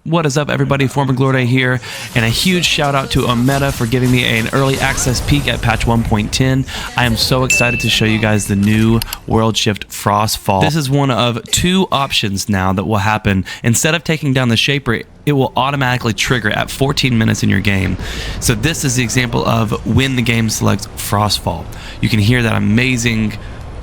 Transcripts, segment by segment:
What is up, everybody? Former Glorde here, and a huge shout out to Ometa for giving me an early access peek at patch 1.10. I am so excited to show you guys the new World Shift Frostfall. This is one of two options now that will happen. Instead of taking down the Shaper, it will automatically trigger at 14 minutes in your game. So this is the example of when the game selects Frostfall. You can hear that amazing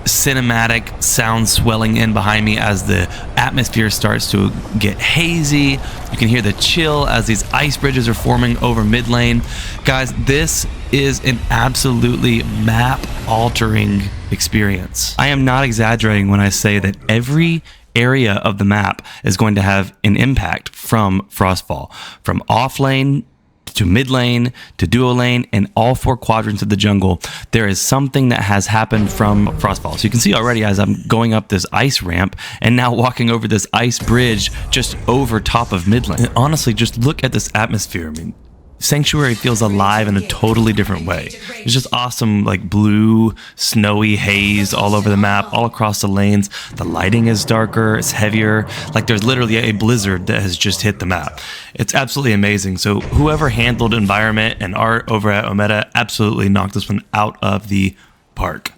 cinematic sound swelling in behind me as the atmosphere starts to get hazy. You can hear the chill as these ice bridges are forming over mid lane. Guys, this is an absolutely map altering experience. I am not exaggerating when I say that every area of the map is going to have an impact from Frostfall, from off lane to mid lane, to duo lane, and all four quadrants of the jungle. There is something that has happened from Frostfall. So you can see already as I'm going up this ice ramp and now walking over this ice bridge just over top of mid lane. And honestly, just look at this atmosphere. I mean, Sanctuary feels alive in a totally different way. It's just awesome, like blue, snowy haze all over the map, all across the lanes. The lighting is darker, it's heavier. Like there's literally a blizzard that has just hit the map. It's absolutely amazing. So whoever handled environment and art over at Ometa absolutely knocked this one out of the park.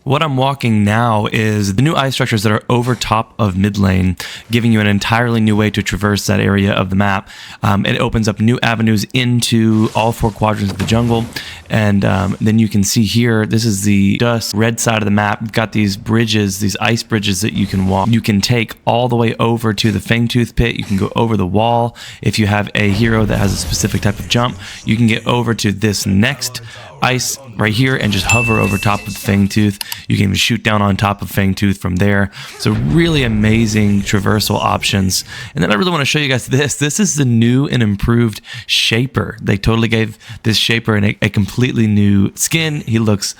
What I'm walking now is the new ice structures that are over top of mid lane, giving you an entirely new way to traverse that area of the map. It opens up new avenues into all four quadrants of the jungle. And then you can see here, this is the dust red side of the map. You've got these bridges, these ice bridges that you can walk. You can take all the way over to the Fangtooth pit. You can go over the wall. If you have a hero that has a specific type of jump, you can get over to this next ice right here and just hover over top of Fangtooth. You can even shoot down on top of Fangtooth from there. So really amazing traversal options. And then I really want to show you guys this. This is the new and improved Shaper. They totally gave this Shaper a completely new skin. He looks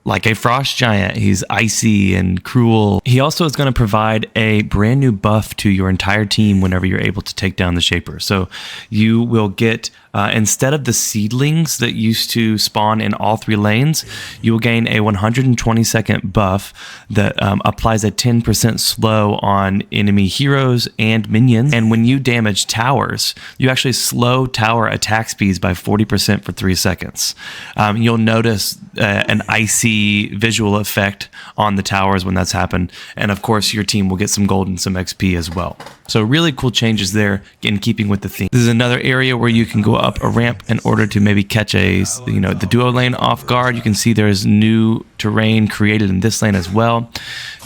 like a frost giant. He's icy and cruel. He also is going to provide a brand new buff to your entire team whenever you're able to take down the Shaper. So you will get, instead of the seedlings that used to spawn in all three lanes, you will gain a 120-second buff that applies a 10% slow on enemy heroes and minions. And when you damage towers, you actually slow tower attack speeds by 40% for 3 seconds. You'll notice an icy visual effect on the towers when that's happened, and of course your team will get some gold and some XP as well. So really cool changes there in keeping with the theme. This is another area where you can go up a ramp in order to maybe catch the duo lane off guard. You can see there's new terrain created in this lane as well,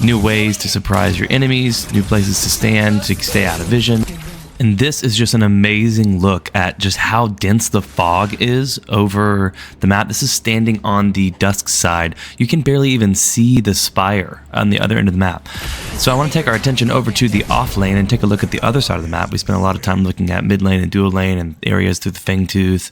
new ways to surprise your enemies, new places to stand to stay out of vision. And this is just an amazing look at just how dense the fog is over the map. This is standing on the dusk side. You can barely even see the spire on the other end of the map. So I want to take our attention over to the off lane and take a look at the other side of the map. We spent a lot of time looking at mid lane and dual lane and areas through the Fangtooth.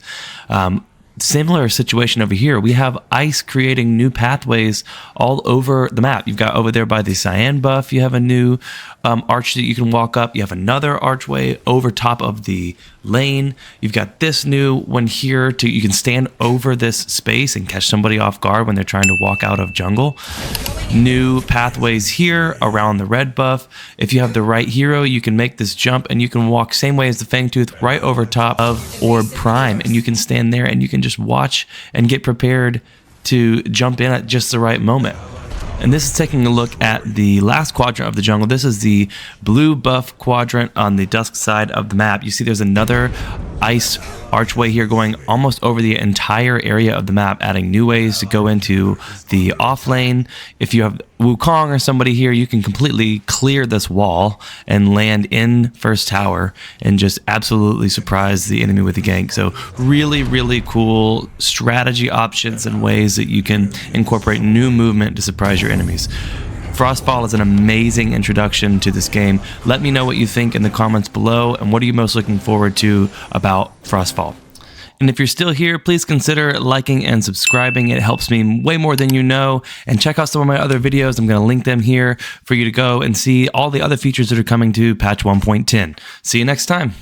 Similar situation over here. We have ice creating new pathways all over the map. You've got over there by the cyan buff, you have a new arch that you can walk up. You have another archway over top of the lane. You've got this new one here you can stand over this space and catch somebody off guard when they're trying to walk out of jungle. New pathways here around the red buff. If you have the right hero, you can make this jump and you can walk same way as the Fangtooth right over top of Orb Prime, and you can stand there and you can just watch and get prepared to jump in at just the right moment. And this is taking a look at the last quadrant of the jungle. This is the blue buff quadrant on the dusk side of the map. You see there's another ice archway here going almost over the entire area of the map, adding new ways to go into the off lane. If you have Wukong or somebody here, you can completely clear this wall and land in first tower and just absolutely surprise the enemy with a gank. So really, really cool strategy options and ways that you can incorporate new movement to surprise your enemies. Frostfall is an amazing introduction to this game. Let me know what you think in the comments below, and what are you most looking forward to about Frostfall. And if you're still here, please consider liking and subscribing. It helps me way more than you know. And check out some of my other videos. I'm going to link them here for you to go and see all the other features that are coming to patch 1.10. See you next time.